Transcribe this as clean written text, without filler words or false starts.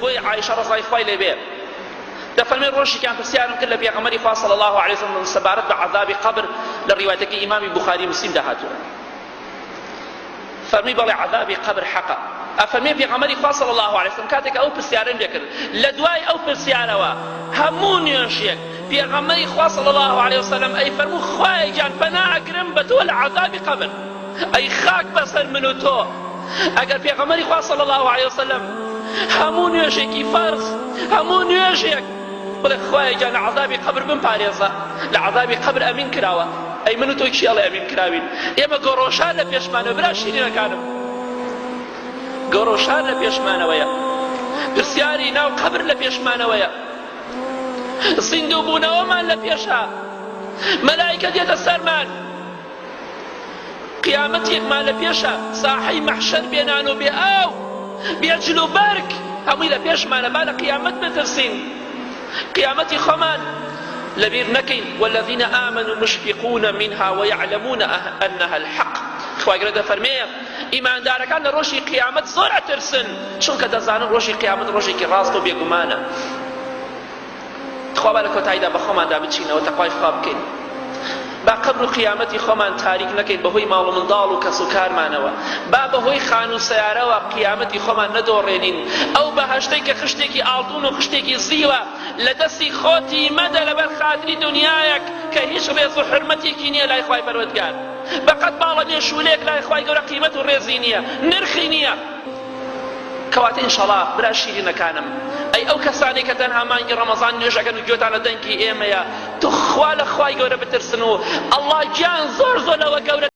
بۆی عایشە ڕەزای خوای لێ بێ دەفەرمێ ڕۆژێکیان پرسیارم کرد لە پێغەمبەری خوا صلی الله علیه وسلم سەبارەت بە عەذابی قەبر لە ڕیوایەتێکی ئیمامی بوخاری مسلم داهاتووە فەرمی بەڵێ عەذابی قەبر حەقە ئەفەرمێ پێغەمبەری خوا صلی الله علیه وسلم کاتێک ئەو پرسیارەم لێ کرد لە دوای ئەو پرسیارەوە هەموو نوێژێک پێغەمبەری خوا صلی الله علیه وسلم ئەی فەرموو خوای گیان پەناهەگرم بە تۆ لە عەذابی قەبر ئەی خاک بەسەر من و تۆ ئەگەر پێغەمبەری خوا صلی الله علیه وسلم هەموو نوێژێکی فەرز هەموو نوێژێک بڵێ خوای گیان لە عەذابی قەبر بمپارێزە لە عەذابی قەبر ئەمین کراوە ئەی من و تۆ کێڵێ ئەمین کراوین ئێمە گۆڕۆشار لە پێشمانەوە برا شیرینەکانم گۆڕۆشار لە پێشمانەوەیە پرسیاری ناو قەبر لە پێشمانەوەیە زیندوو بوونەوەمان لە پێشە مەلایکە دێتە سەرمان قیامەتێکمان لە پێشە ساحەی مەحشەر بێنان و بێ ئاو بێجل و بەرگ هەمووی لە پێشمانە با لە قیامەت بترسین قیامەتی خۆمان لەبیر نەکەین والذین آمنوا مشفقون منها ويعلمون أنها الحق خوای گەورە دەفەرمێ ئیماندارەکان لە ڕۆژی قیامەت زۆر ئەترسن چونکە دەزانن ڕۆژی قیامەت ڕۆژێکی ڕاست و بێگومانە خوا با لە کۆتاییدا بە خۆماندا بچینەوە تەقوای خوا بکەین با قبر و قیامەتی خۆمان تاریک نەکەین بەهۆی ماڵ و منداڵ و کەس و کارمانەوە با بەهۆی خان و سەیارەوە قیامەتی خۆمان نەدۆڕێنین ئەو بەهەشتەی کە خشتێکی ئاڵتون و خشتێکی زیوە لە دەستی خۆتی مەدە لەبەر خاتری دنیایەک کە هیچ ڕێز و حرمەتێکی نییە لای خوای پەروەردگار بەقەت باڵە نێشولێک لای خوای گەورە قیمەت و ڕێزی نییە نرخی نییە کەواتە ئینشەڵڵا برا شیرینەکانم ئەی ئەو کەسانی کە تەنها مانگی ڕەمەزان نوێژەکەن و گوێتان لە دەنگی ئێمەیە تو خوا لە خوای گەورە بترسن و ئەڵڵا گیان زۆر زۆر لەوە گەورە